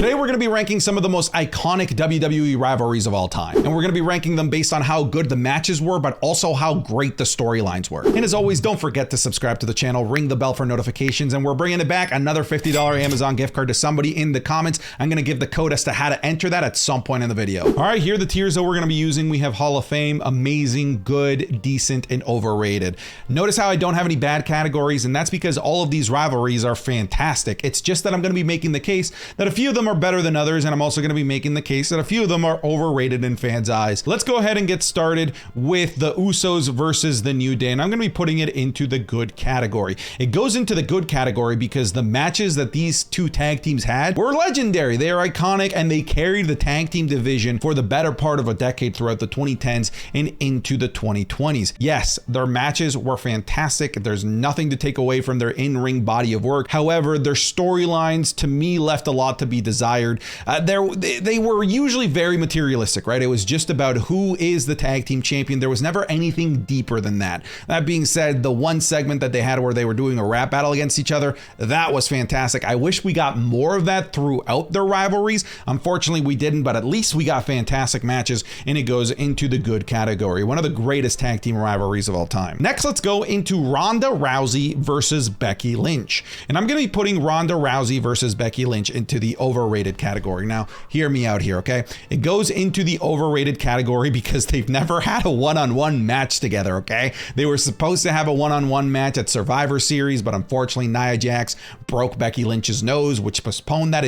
Today we're going to be ranking some of the most iconic WWE rivalries of all time. And we're going to be ranking them based on how good the matches were, but also how great the storylines were. And as always, don't forget to subscribe to the channel, ring the bell for notifications, and we're bringing it back, another $50 Amazon gift card to somebody in the comments. I'm going to give the code as to how to enter that at some point in the video. All right, here are the tiers that we're going to be using. We have Hall of Fame, amazing, good, decent, and overrated. Notice how I don't have any bad categories, and that's because all of these rivalries are fantastic. It's just that I'm going to be making the case that a few of them are better than others, and I'm also going to be making the case that a few of them are overrated in fans' eyes. Let's go ahead and get started with the Usos versus the New Day, and I'm going to be putting it into the good category. It goes into the good category because the matches that these two tag teams had were legendary. They are iconic, and they carried the tag team division for the better part of a decade throughout the 2010s and into the 2020s. Yes, their matches were fantastic. There's nothing to take away from their in-ring body of work. However, their storylines to me left a lot to be desired. They were usually very materialistic, right? It was just about who is the tag team champion. There was never anything deeper than that. That being said, the one segment that they had where they were doing a rap battle against each other, that was fantastic. I wish we got more of that throughout their rivalries. Unfortunately, we didn't, but at least we got fantastic matches, and it goes into the good category. One of the greatest tag team rivalries of all time. Next, let's go into Ronda Rousey versus Becky Lynch. And I'm going to be putting Ronda Rousey versus Becky Lynch into the overrated category. Now, hear me out here, okay? It goes into the overrated category because they've never had a one-on-one match together, okay? They were supposed to have a one-on-one match at Survivor Series, but unfortunately, Nia Jax broke Becky Lynch's nose, which postponed that.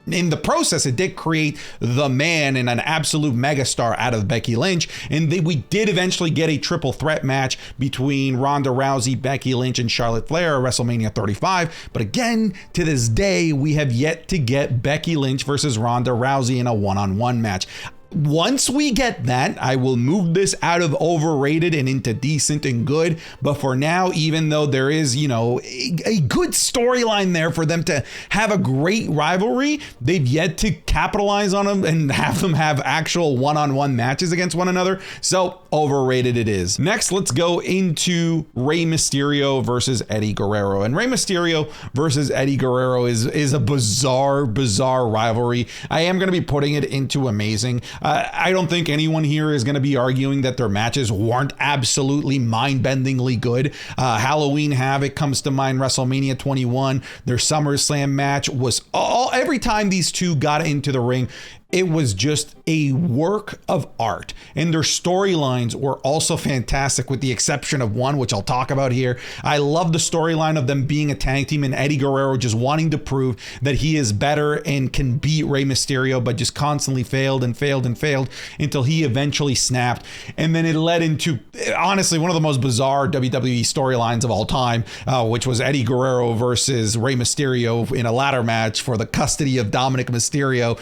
In the process, it did create the man and an absolute megastar out of Becky Lynch. And we did eventually get a triple threat match between Ronda Rousey, Becky Lynch, and Charlotte Flair at WrestleMania 35. But again, to this day, we have yet to get Becky Lynch versus Ronda Rousey in a one-on-one match. Once we get that, I will move this out of overrated and into decent and good. But for now, even though there is, a good storyline there for them to have a great rivalry, they've yet to capitalize on them and have them have actual one-on-one matches against one another. So overrated it is. Next, let's go into Rey Mysterio versus Eddie Guerrero. And Rey Mysterio versus Eddie Guerrero is a bizarre rivalry. I am going to be putting it into amazing. I don't think anyone here is going to be arguing that their matches weren't absolutely mind-bendingly good. Halloween Havoc comes to mind, WrestleMania 21. Their SummerSlam match was every time these two got into the ring, it was just a work of art, and their storylines were also fantastic with the exception of one, which I'll talk about here. I love the storyline of them being a tag team and Eddie Guerrero just wanting to prove that he is better and can beat Rey Mysterio, but just constantly failed until he eventually snapped. And then it led into, honestly, one of the most bizarre WWE storylines of all time, which was Eddie Guerrero versus Rey Mysterio in a ladder match for the custody of Dominic Mysterio.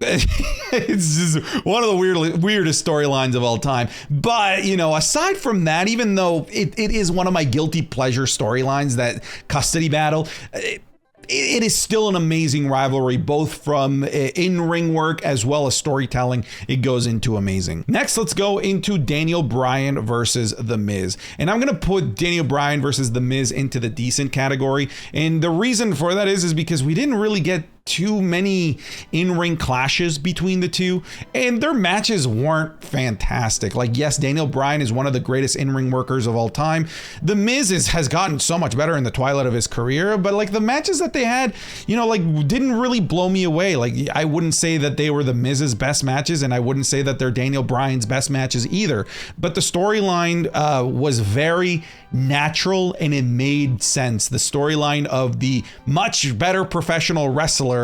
It's just one of the weirdest storylines of all time. But, aside from that, even though it is one of my guilty pleasure storylines, that custody battle, it is still an amazing rivalry, both from in-ring work as well as storytelling. It goes into amazing. Next, let's go into Daniel Bryan versus The Miz. And I'm going to put Daniel Bryan versus The Miz into the decent category. And the reason for that is because we didn't really get too many in-ring clashes between the two, and their matches weren't fantastic. Like, yes, Daniel Bryan is one of the greatest in-ring workers of all time. The Miz has gotten so much better in the twilight of his career, but like the matches that they had, didn't really blow me away. Like, I wouldn't say that they were the Miz's best matches, and I wouldn't say that they're Daniel Bryan's best matches either. But the storyline was very natural, and it made sense. The storyline of the much better professional wrestler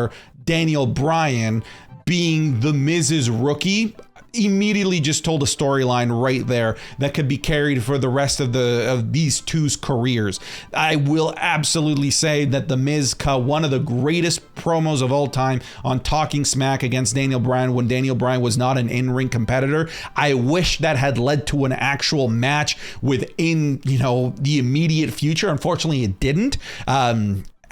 Daniel Bryan being the Miz's rookie immediately just told a storyline right there that could be carried for the rest of these two's careers. I will absolutely say that the Miz cut one of the greatest promos of all time on talking smack against Daniel Bryan when Daniel Bryan was not an in-ring competitor. I wish that had led to an actual match within, the immediate future. Unfortunately, it didn't.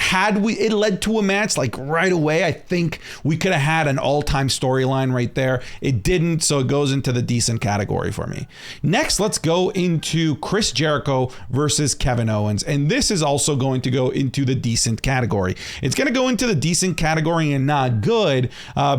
it led to a match like right away, I think we could have had an all-time storyline right there. It didn't, so it goes into the decent category for me. Next, let's go into Chris Jericho versus Kevin Owens, and this is also going to go into the decent category. It's going to go into the decent category and not good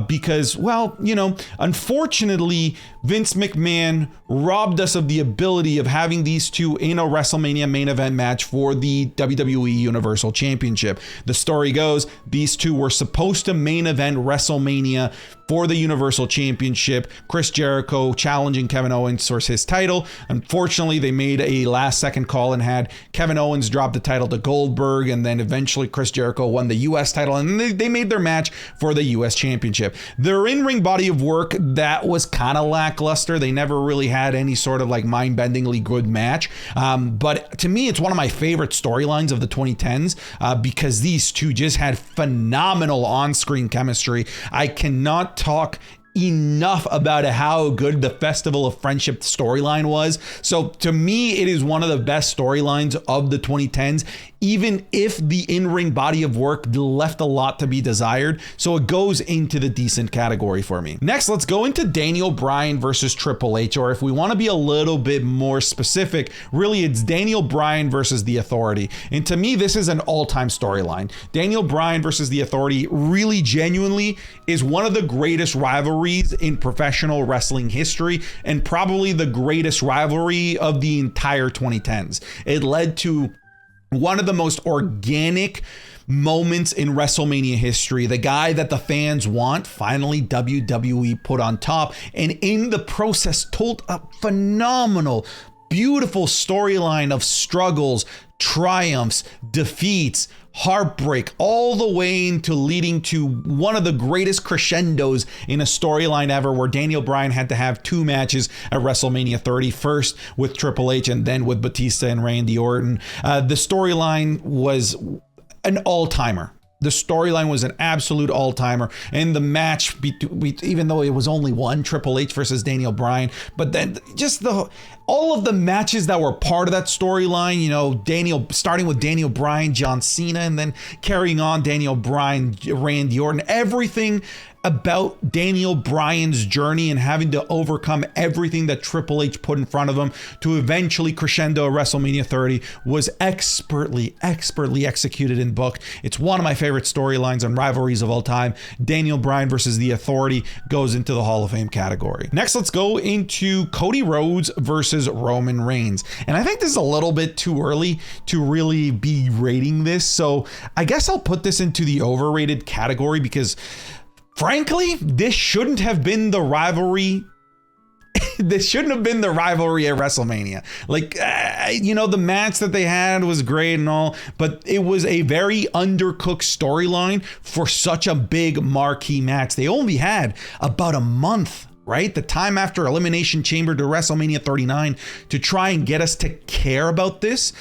because, well, you know, unfortunately, Vince McMahon robbed us of the ability of having these two in a WrestleMania main event match for the WWE Universal Championship. The story goes, these two were supposed to main event WrestleMania for the Universal Championship. Chris Jericho challenging Kevin Owens for his title. Unfortunately, they made a last-second call and had Kevin Owens drop the title to Goldberg, and then eventually Chris Jericho won the U.S. title, and they made their match for the U.S. Championship. Their in-ring body of work, that was kind of lackluster. They never really had any sort of like mind-bendingly good match. But to me, it's one of my favorite storylines of the 2010s because these two just had phenomenal on-screen chemistry. I cannot talk enough about how good the Festival of Friendship storyline was. So to me, it is one of the best storylines of the 2010s, even if the in-ring body of work left a lot to be desired. So it goes into the decent category for me. Next, let's go into Daniel Bryan versus Triple H, or if we want to be a little bit more specific, really it's Daniel Bryan versus The Authority. And to me, this is an all-time storyline. Daniel Bryan versus The Authority really genuinely is one of the greatest rivalries in professional wrestling history, and probably the greatest rivalry of the entire 2010s. It led to one of the most organic moments in WrestleMania history. The guy that the fans want, finally WWE put on top, and in the process told a phenomenal, beautiful storyline of struggles, triumphs, defeats, heartbreak, all the way into leading to one of the greatest crescendos in a storyline ever, where Daniel Bryan had to have two matches at WrestleMania 30, first with Triple H and then with Batista and Randy Orton. The storyline was an all-timer. The storyline was an absolute all-timer, and the match, even though it was only one, Triple H versus Daniel Bryan, but then just all of the matches that were part of that storyline, you know, starting with Daniel Bryan, John Cena, and then carrying on Daniel Bryan, Randy Orton, everything about Daniel Bryan's journey and having to overcome everything that Triple H put in front of him to eventually crescendo at WrestleMania 30 was expertly executed and booked. It's one of my favorite storylines and rivalries of all time. Daniel Bryan versus The Authority goes into the Hall of Fame category. Next, let's go into Cody Rhodes versus Roman Reigns. And I think this is a little bit too early to really be rating this, so I guess I'll put this into the overrated category because frankly, this shouldn't have been the rivalry. This shouldn't have been the rivalry at WrestleMania. Like, you know, the match that they had was great and all, but it was a very undercooked storyline for such a big marquee match. They only had about a month, right? The time after Elimination Chamber to WrestleMania 39 to try and get us to care about this.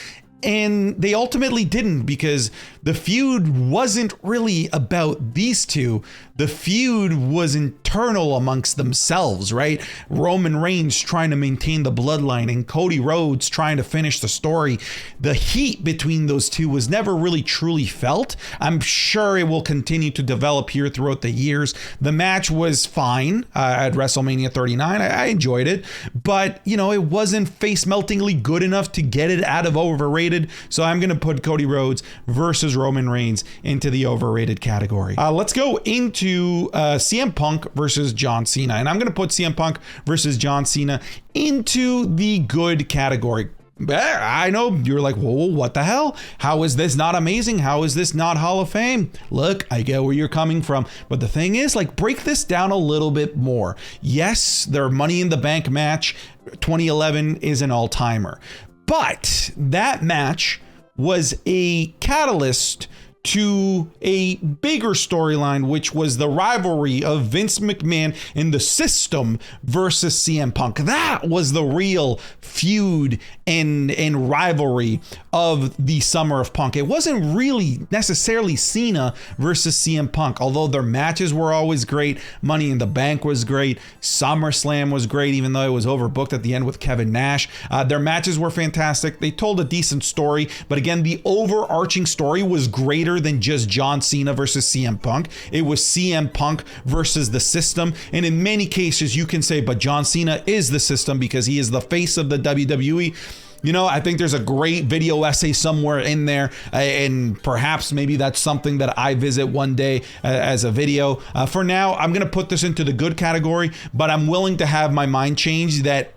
And they ultimately didn't, because the feud wasn't really about these two. The feud was internal amongst themselves, right? Roman Reigns trying to maintain the bloodline and Cody Rhodes trying to finish the story. The heat between those two was never really truly felt. I'm sure it will continue to develop here throughout the years. The match was fine at WrestleMania 39. I enjoyed it, but you know, it wasn't face meltingly good enough to get it out of overrated. So I'm going to put Cody Rhodes versus Roman Reigns into the overrated category. Let's go into CM Punk versus John Cena. And I'm going to put CM Punk versus John Cena into the good category. I know you're like, whoa, what the hell? How is this not amazing? How is this not Hall of Fame? Look, I get where you're coming from. But the thing is, like, break this down a little bit more. Yes, their Money in the Bank match 2011 is an all-timer. But that match was a catalyst to a bigger storyline, which was the rivalry of Vince McMahon and the System versus CM Punk. That was the real feud and rivalry of the Summer of Punk. It wasn't really necessarily Cena versus CM Punk, although their matches were always great. Money in the Bank was great. SummerSlam was great, even though it was overbooked at the end with Kevin Nash. Their matches were fantastic. They told a decent story, but again, the overarching story was greater than just John Cena versus CM Punk. It was CM Punk versus the system, and in many cases you can say, but John Cena is the system because he is the face of the WWE. You know, I think there's a great video essay somewhere in there, and perhaps maybe that's something that I visit one day as a video. For now, I'm going to put this into the good category, but I'm willing to have my mind changed that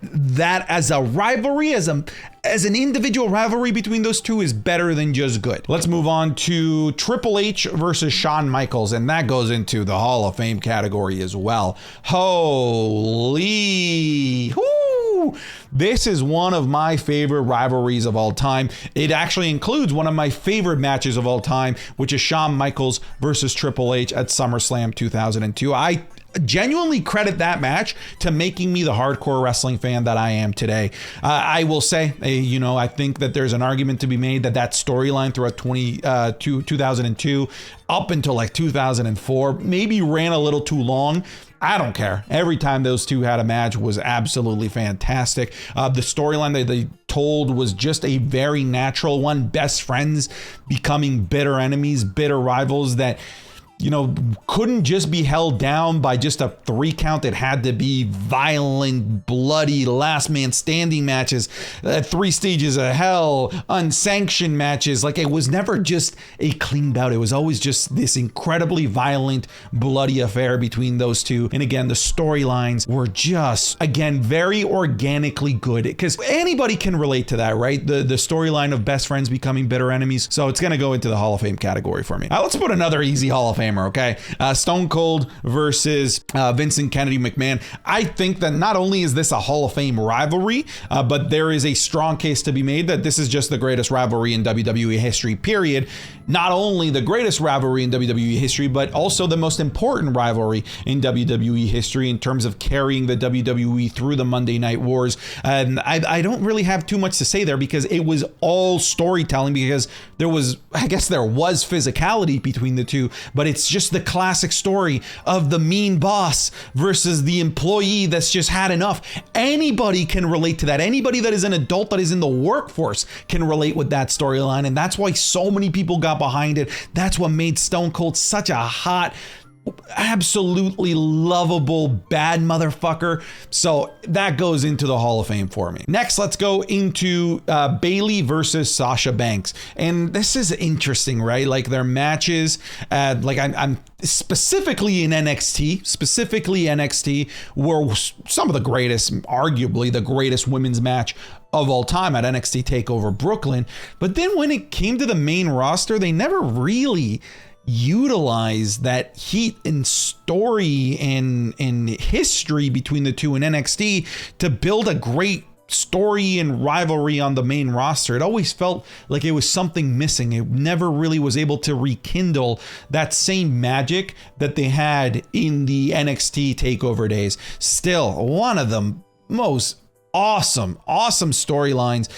as a rivalry, as an individual rivalry between those two is better than just good. Let's move on to Triple H versus Shawn Michaels, and that goes into the Hall of Fame category as well. Holy, whoo! This is one of my favorite rivalries of all time. It actually includes one of my favorite matches of all time, which is Shawn Michaels versus Triple H at SummerSlam 2002. I genuinely credit that match to making me the hardcore wrestling fan that I am today. I will say, you know, I think that there's an argument to be made that storyline throughout 2002 up until like 2004 maybe ran a little too long. I don't care. Every time those two had a match was absolutely fantastic. The storyline that they told was just a very natural one. Best friends becoming bitter enemies, bitter rivals that, you know, couldn't just be held down by just a 3 count. It had to be violent, bloody, last man standing matches, 3 stages of hell, unsanctioned matches. Like, it was never just a clean bout. It was always just this incredibly violent, bloody affair between those two. And again, the storylines were just, again, very organically good, because anybody can relate to that, right? The storyline of best friends becoming bitter enemies. So it's going to go into the Hall of Fame category for me. Let's put another easy Hall of Fame. Okay, Stone Cold versus Vincent Kennedy McMahon. I think that not only is this a Hall of Fame rivalry, but there is a strong case to be made that this is just the greatest rivalry in WWE history, period. Not only the greatest rivalry in WWE history, but also the most important rivalry in WWE history in terms of carrying the WWE through the Monday Night Wars. And I don't really have too much to say there, because it was all storytelling, because there was physicality between the two, but it's just the classic story of the mean boss versus the employee that's just had enough. Anybody can relate to that. Anybody that is an adult that is in the workforce can relate with that storyline, and that's why so many people got behind it. That's what made Stone Cold such a hot, absolutely lovable bad motherfucker. So that goes into the Hall of Fame for me. Next, let's go into Bayley versus Sasha Banks, and this is interesting, right? Like, their matches, like I'm specifically in NXT were some of the greatest, arguably the greatest women's match of all time at NXT TakeOver Brooklyn. But then when it came to the main roster, they never really utilize that heat and story and history between the two in NXT to build a great story and rivalry on the main roster. It always felt like it was something missing. It never really was able to rekindle that same magic that they had in the NXT TakeOver days. Still, one of the most awesome storylines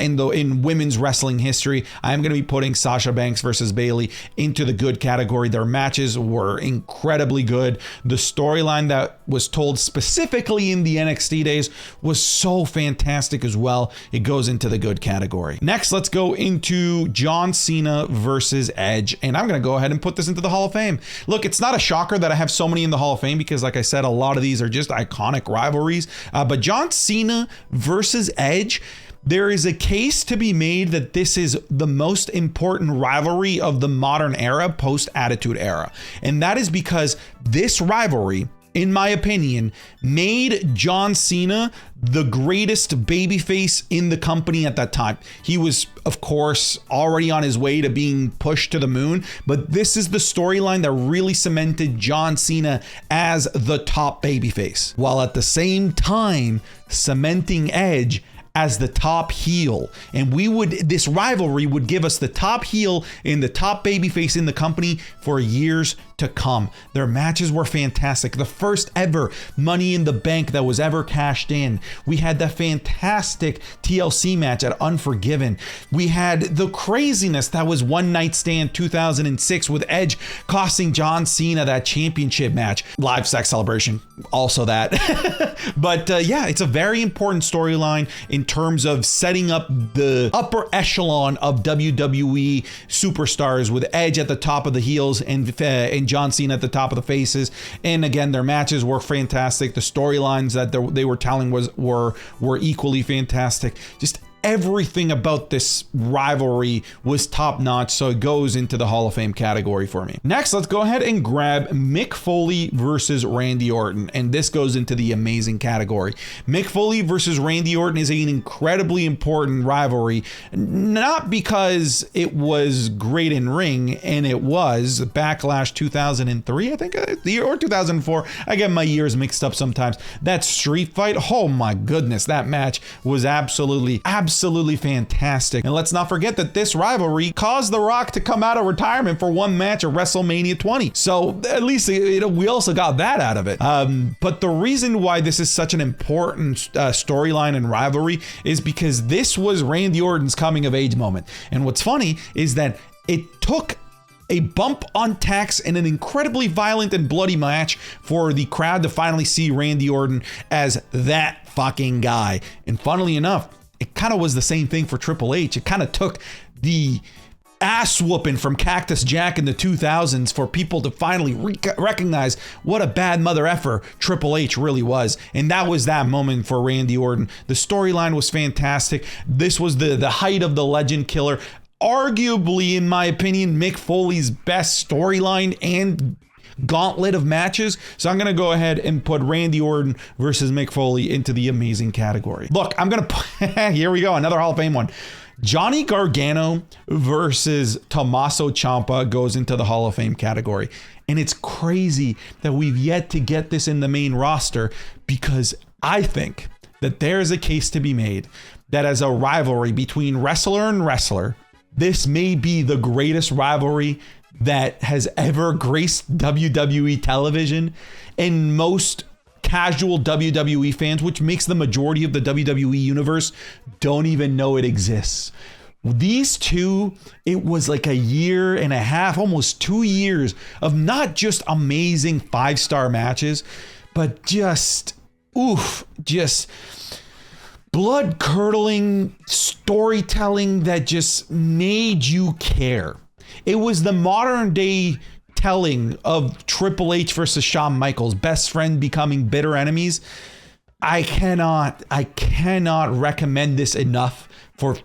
in women's wrestling history. I'm going to be putting Sasha Banks versus Bayley into the good category. Their matches were incredibly good. The storyline that was told specifically in the NXT days was so fantastic as well. It goes into the good category. Next, let's go into John Cena versus Edge, and I'm going to go ahead and put this into the Hall of Fame. Look, it's not a shocker that I have so many in the Hall of Fame, because like I said, a lot of these are just iconic rivalries, but John Cena versus Edge, there is a case to be made that this is the most important rivalry of the modern era, post-Attitude Era. And that is because this rivalry, in my opinion, made John Cena the greatest babyface in the company at that time. He was, of course, already on his way to being pushed to the moon, but this is the storyline that really cemented John Cena as the top babyface, while at the same time cementing Edge as the top heel. And this rivalry would give us the top heel and the top babyface in the company for years to come. Their matches were fantastic. The first ever Money in the Bank that was ever cashed in. We had the fantastic TLC match at Unforgiven. We had the craziness that was One Night Stand 2006 with Edge costing John Cena that championship match. Live Sex Celebration, also that. But yeah, it's a very important storyline in terms of setting up the upper echelon of WWE superstars, with Edge at the top of the heels and John Cena at the top of the faces. And again, their matches were fantastic. The storylines that they were telling were equally fantastic. Just everything about this rivalry was top notch, so it goes into the Hall of Fame category for me. Next, let's go ahead and grab Mick Foley versus Randy Orton, and this goes into the amazing category. Mick Foley versus Randy Orton is an incredibly important rivalry, not because it was great in ring, and it was Backlash 2003, I think, or 2004. I get my years mixed up sometimes. That street fight, oh my goodness, that match was absolutely fantastic. And let's not forget that this rivalry caused The Rock to come out of retirement for one match at WrestleMania 20. So at least we also got that out of it. But the reason why this is such an important storyline and rivalry is because this was Randy Orton's coming of age moment. And what's funny is that it took a bump on tax and an incredibly violent and bloody match for the crowd to finally see Randy Orton as that fucking guy. And funnily enough, it kind of was the same thing for Triple H. It kind of took the ass whooping from Cactus Jack in the 2000s for people to finally recognize what a bad mother effer Triple H really was. And that was that moment for Randy Orton. The storyline was fantastic. This was the height of the legend killer. Arguably, in my opinion, Mick Foley's best storyline and gauntlet of matches. So I'm going to go ahead and put Randy Orton versus Mick Foley into the amazing category. Look, I'm going to here we go, another Hall of Fame one. Johnny Gargano versus Tommaso Ciampa goes into the Hall of Fame category. And it's crazy that we've yet to get this in the main roster, because I think that there's a case to be made that as a rivalry between wrestler and wrestler, this may be the greatest rivalry that has ever graced WWE television, and most casual WWE fans, which makes the majority of the WWE universe, don't even know it exists. These two, it was like a year and a half, almost 2 years of not just amazing 5-star matches, but just blood-curdling storytelling that just made you care. It was the modern day telling of Triple H versus Shawn Michaels, best friend becoming bitter enemies. I cannot recommend this enough for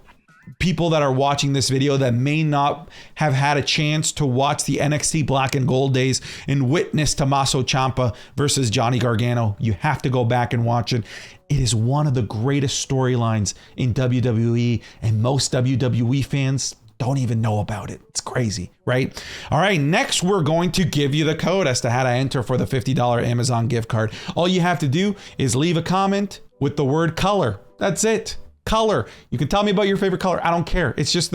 people that are watching this video that may not have had a chance to watch the NXT Black and Gold days and witness Tommaso Ciampa versus Johnny Gargano. You have to go back and watch it. It is one of the greatest storylines in WWE, and most WWE fans don't even know about it. It's crazy, right? All right, next we're going to give you the code as to how to enter for the $50 Amazon gift card. All you have to do is leave a comment with the word color. That's it. Color. You can tell me about your favorite color. I don't care. It's just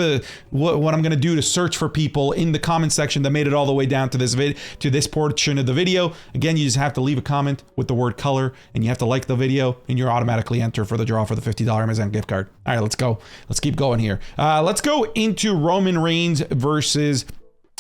what I'm going to do to search for people in the comment section that made it all the way down to this portion of the video. Again, you just have to leave a comment with the word color, and you have to like the video, and you're automatically entered for the draw for the $50 Amazon gift card. All right, let's go. Let's keep going here. Let's go into Roman Reigns versus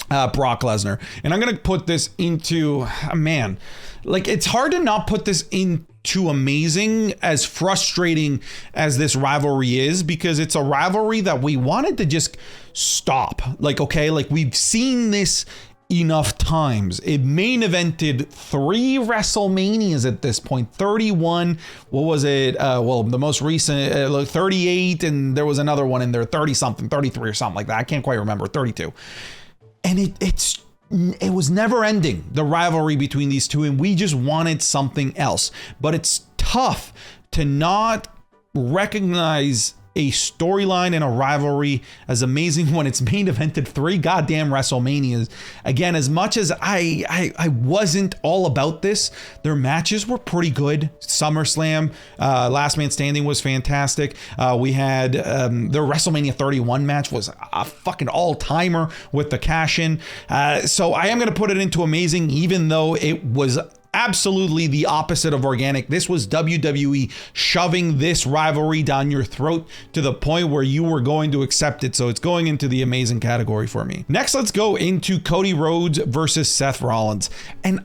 Brock Lesnar. And I'm going to put this into, man, like, it's hard to not put this into amazing, as frustrating as this rivalry is, because it's a rivalry that we wanted to just stop. Like, okay, like, we've seen this enough times. It main evented 3 WrestleManias at this point, 31. What was it? Well, the most recent, 38, and there was another one in there, 30 something, 33 or something like that. I can't quite remember, 32. And it was never ending, the rivalry between these two, and we just wanted something else. But it's tough to not recognize a storyline and a rivalry as amazing when it's main evented 3 goddamn WrestleManias. Again, as much as I wasn't all about this, their matches were pretty good. SummerSlam, Last Man Standing was fantastic. We had their WrestleMania 31 match was a fucking all-timer with the cash-in. So I am going to put it into amazing, even though it was absolutely the opposite of organic. This was WWE shoving this rivalry down your throat to the point where you were going to accept it. So it's going into the amazing category for me. Next, let's go into Cody Rhodes versus Seth Rollins. And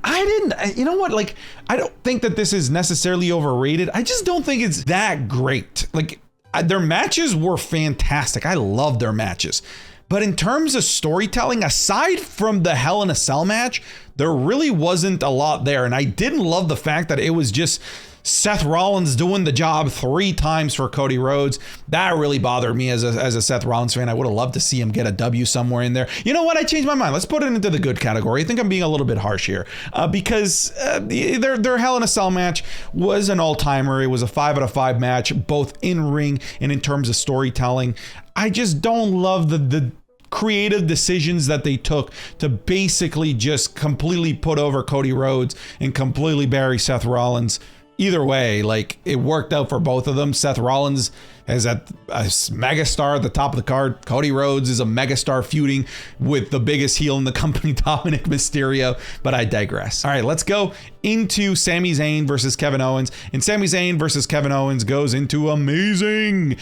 you know what? Like, I don't think that this is necessarily overrated. I just don't think it's that great. Like, their matches were fantastic. I love their matches. But in terms of storytelling, aside from the Hell in a Cell match, there really wasn't a lot there. And I didn't love the fact that it was just Seth Rollins doing the job 3 times for Cody Rhodes. That really bothered me as a Seth Rollins fan. I would have loved to see him get a W somewhere in there. You know what? I changed my mind. Let's put it into the good category. I think I'm being a little bit harsh here because their Hell in a Cell match was an all-timer. It was a 5 out of 5 match, both in ring and in terms of storytelling. I just don't love the creative decisions that they took to basically just completely put over Cody Rhodes and completely bury Seth Rollins. Either way, like, it worked out for both of them. Seth Rollins is a megastar at the top of the card. Cody Rhodes is a megastar feuding with the biggest heel in the company, Dominic Mysterio, but I digress. All right, let's go into Sami Zayn versus Kevin Owens. And Sami Zayn versus Kevin Owens goes into amazing.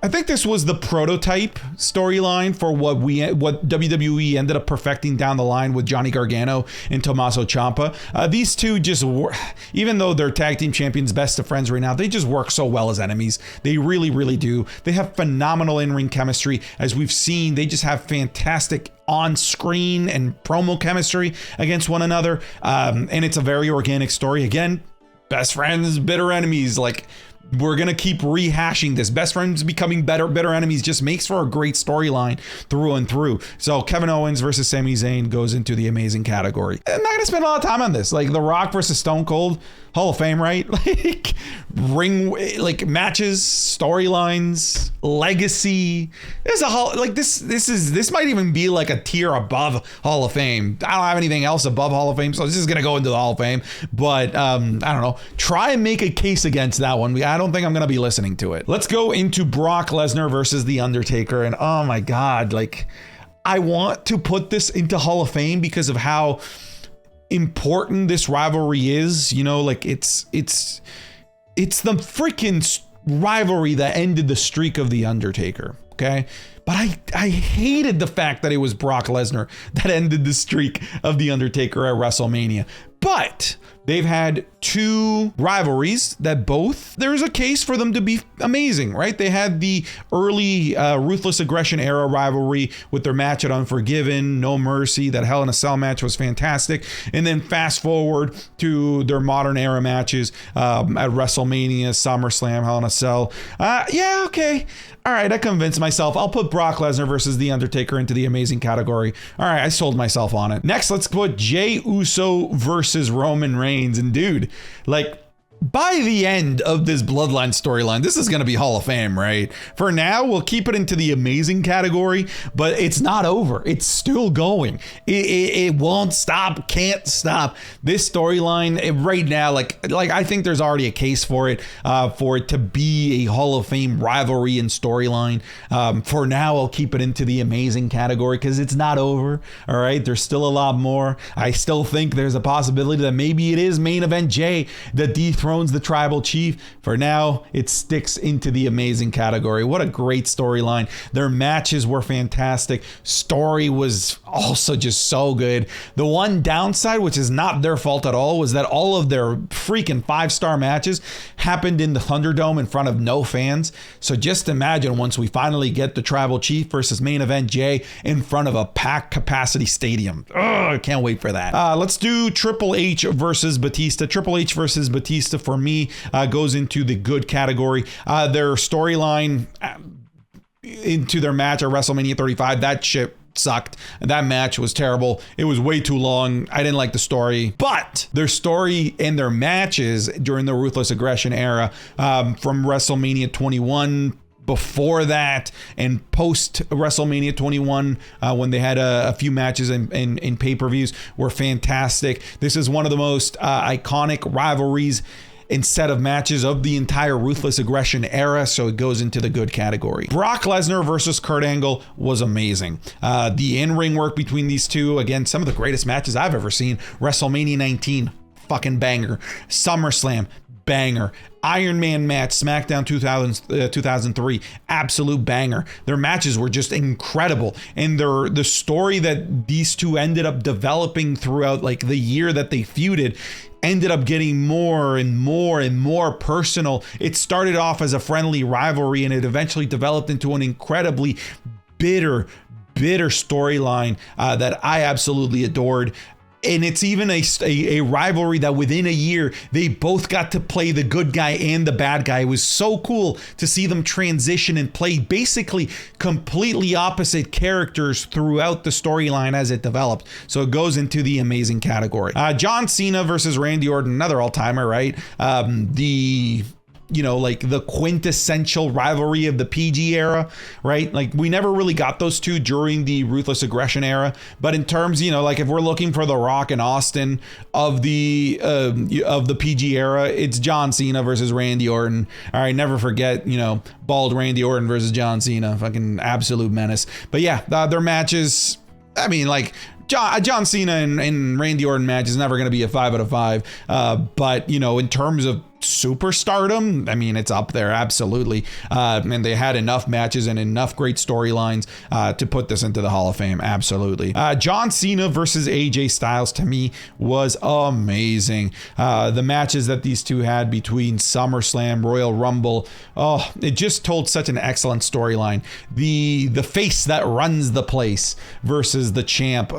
I think this was the prototype storyline for what WWE ended up perfecting down the line with Johnny Gargano and Tommaso Ciampa. These two just even though they're tag team champions, best of friends right now, they just work so well as enemies. They really, really do. They have phenomenal in-ring chemistry. As we've seen, they just have fantastic on-screen and promo chemistry against one another. And it's a very organic story. Again, best friends, bitter enemies. Like, we're going to keep rehashing this. Best friends becoming bitter enemies just makes for a great storyline through and through. So Kevin Owens versus Sami Zayn goes into the amazing category. I'm not going to spend a lot of time on this. Like, The Rock versus Stone Cold, Hall of Fame, right? Like, matches, storylines, legacy. There's this might even be like a tier above Hall of Fame. I don't have anything else above Hall of Fame, so this is going to go into the Hall of Fame. But I don't know. Try and make a case against that one. I don't think I'm going to be listening to it. Let's go into Brock Lesnar versus The Undertaker. And oh my God, like, I want to put this into Hall of Fame because of how important this rivalry is. You know, like, it's the freaking rivalry that ended the streak of The Undertaker. Okay. But I hated the fact that it was Brock Lesnar that ended the streak of The Undertaker at WrestleMania. But they've had 2 rivalries that both, there's a case for them to be amazing, right? They had the early Ruthless Aggression era rivalry with their match at Unforgiven, No Mercy. That Hell in a Cell match was fantastic. And then fast forward to their modern era matches at WrestleMania, SummerSlam, Hell in a Cell. Yeah, okay. All right, I convinced myself. I'll put Brock Lesnar versus The Undertaker into the amazing category. All right, I sold myself on it. Next, let's put Jey Uso versus Roman Reigns. And dude, like, by the end of this Bloodline storyline, this is going to be Hall of Fame, right? For now, we'll keep it into the amazing category, but it's not over. It's still going. It won't stop, can't stop. This storyline right now, like I think there's already a case for it to be a Hall of Fame rivalry and storyline. For now, I'll keep it into the amazing category because it's not over. All right, there's still a lot more. I still think there's a possibility that maybe it is main event Jey that dethrones the tribal chief. For now, it sticks into the amazing category. What a great storyline. Their matches were fantastic. Story was also just so good. The one downside, which is not their fault at all, was that all of their freaking 5-star matches happened in the Thunderdome in front of no fans. So just imagine once we finally get the tribal chief versus main event Jey in front of a packed capacity stadium. I can't wait for that. Let's do Triple H versus Batista. Triple H versus Batista for me goes into the good category. Their storyline into their match at WrestleMania 35, that shit sucked. That match was terrible. It was way too long. I didn't like the story, but their story and their matches during the Ruthless Aggression era, from WrestleMania 21, before that, and post WrestleMania 21, when they had a few matches in pay-per-views, were fantastic. This is one of the most iconic rivalries and set of matches of the entire Ruthless Aggression era, so it goes into the good category. Brock Lesnar versus Kurt Angle was amazing. The in-ring work between these two, again, some of the greatest matches I've ever seen. WrestleMania 19, fucking banger. SummerSlam, banger. Iron Man match, SmackDown 2003, absolute banger. Their matches were just incredible, and the story that these two ended up developing throughout like the year that they feuded ended up getting more and more and more personal. It started off as a friendly rivalry, and it eventually developed into an incredibly bitter storyline that I absolutely adored. And it's even a rivalry that within a year, they both got to play the good guy and the bad guy. It was so cool to see them transition and play basically completely opposite characters throughout the storyline as it developed. So it goes into the amazing category. John Cena versus Randy Orton, another all-timer, right? Like the quintessential rivalry of the PG era, right? Like we never really got those two during the Ruthless Aggression era, but in terms, like if we're looking for the Rock and Austin of the PG era, it's John Cena versus Randy Orton. All right, never forget, bald Randy Orton versus John Cena, fucking absolute menace. But yeah, their matches, I mean, like John Cena and Randy Orton match is never going to be a 5 out of 5. But, in terms of superstardom, I mean, it's up there, absolutely. And they had enough matches and enough great storylines to put this into the Hall of Fame, absolutely. John Cena versus AJ Styles, to me, was amazing. The matches that these two had between SummerSlam, Royal Rumble, it just told such an excellent storyline. The face that runs the place versus the champ.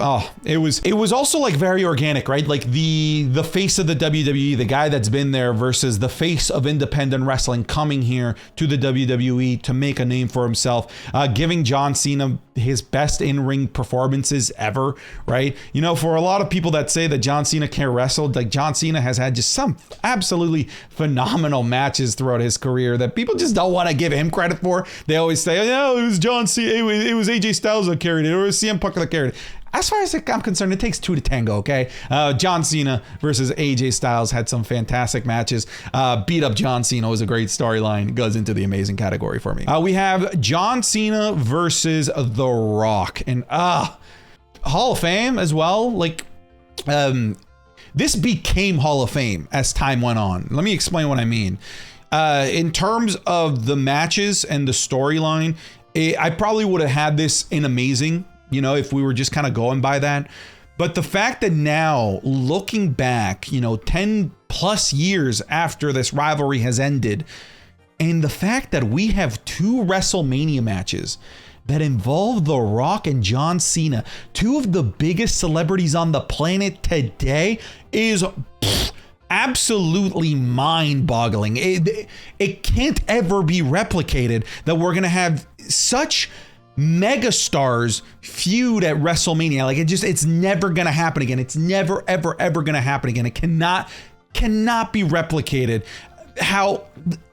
It was also like very organic, right? Like the face of the WWE, the guy that's been there, versus the face of independent wrestling coming here to the WWE to make a name for himself, giving John Cena his best in-ring performances ever, right? For a lot of people that say that John Cena can't wrestle, like John Cena has had just some absolutely phenomenal matches throughout his career that people just don't want to give him credit for. They always say, oh, it was John Cena, it was AJ Styles that carried it, or it was CM Punk that carried it. As far as I'm concerned, it takes two to tango, okay? John Cena versus AJ Styles had some fantastic matches. Beat up John Cena was a great storyline. It goes into the amazing category for me. We have John Cena versus The Rock. And Hall of Fame as well. Like, this became Hall of Fame as time went on. Let me explain what I mean. In terms of the matches and the storyline, I probably would have had this in amazing, if we were just kind of going by that. But the fact that now, looking back, 10 plus years after this rivalry has ended, and the fact that we have two WrestleMania matches that involve The Rock and John Cena, two of the biggest celebrities on the planet today, is absolutely mind-boggling. It can't ever be replicated that we're going to have such megastars feud at WrestleMania. Like it's never gonna happen again. It's never ever gonna happen again. It cannot be replicated. How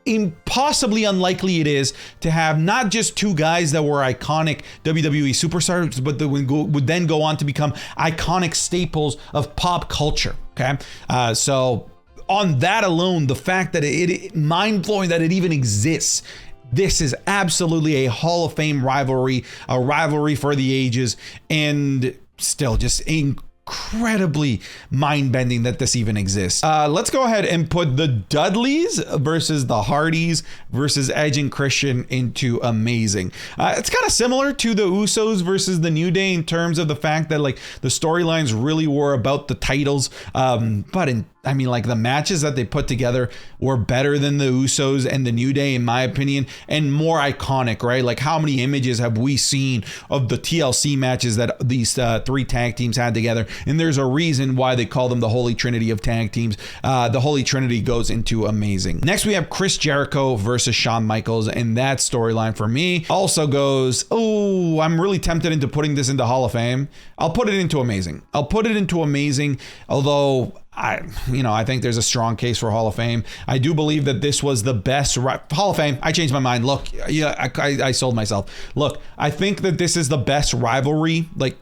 impossibly unlikely it is to have not just two guys that were iconic WWE superstars, but that would then go on to become iconic staples of pop culture. Okay, so on that alone, the fact that it mind-blowing that it even exists. This is absolutely a Hall of Fame rivalry, a rivalry for the ages, and still just incredibly mind-bending that this even exists. Let's go ahead and put the Dudleys versus the Hardys versus Edge and Christian into amazing. It's kind of similar to the Usos versus the New Day in terms of the fact that like the storylines really were about the titles, but in I mean, like the matches that they put together were better than the Usos and the New Day, in my opinion, and more iconic, right? Like how many images have we seen of the TLC matches that these three tag teams had together? And there's a reason why they call them the Holy Trinity of tag teams. The Holy Trinity goes into amazing. Next, we have Chris Jericho versus Shawn Michaels, and that storyline for me also goes, oh, I'm really tempted into putting this into Hall of Fame. I'll put it into amazing. Although I think there's a strong case for Hall of Fame. I do believe that this was the best Hall of Fame. I changed my mind. Look, yeah, I sold myself. Look, I think that this is the best rivalry, like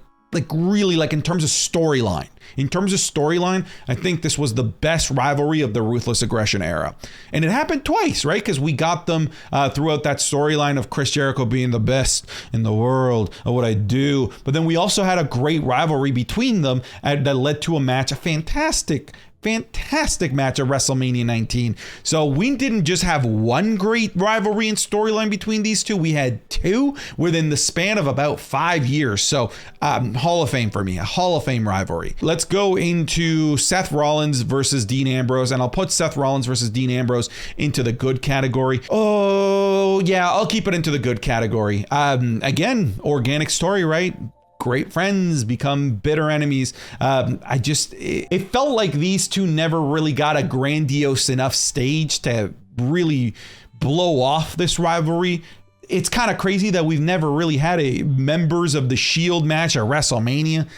really, like in terms of storyline. In terms of storyline, I think this was the best rivalry of the Ruthless Aggression era. And it happened twice, right? Because we got them throughout that storyline of Chris Jericho being the best in the world of what I do. But then we also had a great rivalry between them that led to a match, a fantastic match at WrestleMania 19. So we didn't just have one great rivalry and storyline between these two. We had two within the span of about 5 years. So Hall of Fame for me, a Hall of Fame rivalry. Let's go into Seth Rollins versus Dean Ambrose, and I'll put Seth Rollins versus Dean Ambrose into the good category. Oh yeah, I'll keep it into the good category. Again, organic story, right? Great friends become bitter enemies. It felt like these two never really got a grandiose enough stage to really blow off this rivalry. It's kind of crazy that we've never really had a members of the Shield match at WrestleMania.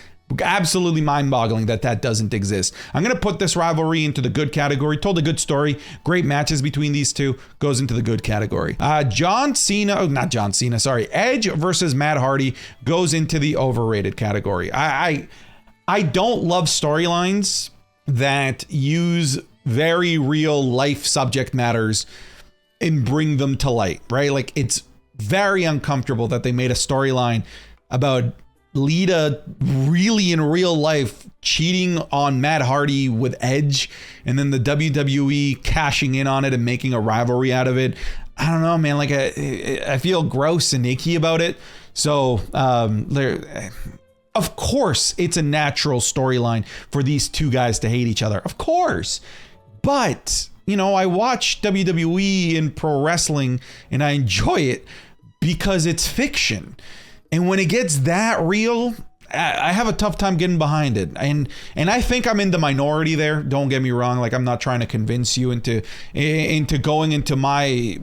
Absolutely mind-boggling that doesn't exist. I'm going to put this rivalry into the good category. Told a good story. Great matches between these two. Goes into the good category. Edge versus Matt Hardy goes into the overrated category. I don't love storylines that use very real life subject matters and bring them to light, right? Like it's very uncomfortable that they made a storyline about Lita really in real life cheating on Matt Hardy with Edge, and then the WWE cashing in on it and making a rivalry out of it. I don't know, man. Like I feel gross and icky about it. So of course it's a natural storyline for these two guys to hate each other. Of course. But, I watch WWE and pro wrestling and I enjoy it because it's fiction. And when it gets that real, I have a tough time getting behind it. And I think I'm in the minority there. Don't get me wrong. Like I'm not trying to convince you into going into my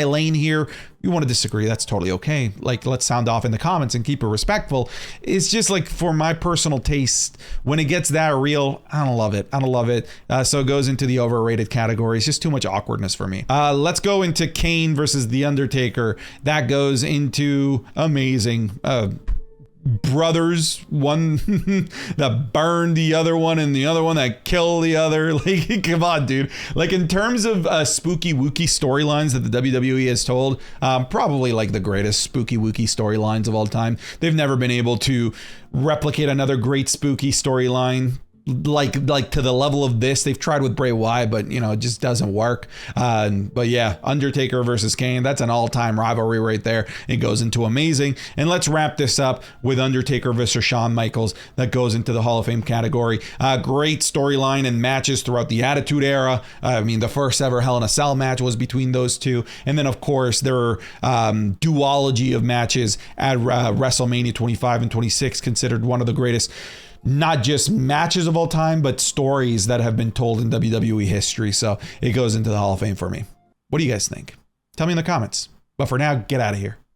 lane here. You want to disagree, that's totally okay. Like let's sound off in the comments and keep it respectful. It's just like for my personal taste, when it gets that real, I don't love it. So it goes into the overrated category. It's just too much awkwardness for me. Let's go into Kane versus The Undertaker. That goes into amazing. Brothers, one that burned the other one and the other one that killed the other. Like, come on, dude. Like in terms of spooky wookie storylines that the WWE has told, probably like the greatest spooky wookie storylines of all time. They've never been able to replicate another great spooky storyline like to the level of this. They've tried with Bray Wyatt, but it just doesn't work. But yeah, Undertaker versus Kane, that's an all-time rivalry right there. It goes into amazing. And let's wrap this up with Undertaker versus Shawn Michaels. That goes into the Hall of Fame category. Great storyline and matches throughout the Attitude Era. I mean, the first ever Hell in a Cell match was between those two. And then of course there are duology of matches at WrestleMania 25 and 26, considered one of the greatest not just matches of all time, but stories that have been told in WWE history. So it goes into the Hall of Fame for me. What do you guys think? Tell me in the comments. But for now, get out of here.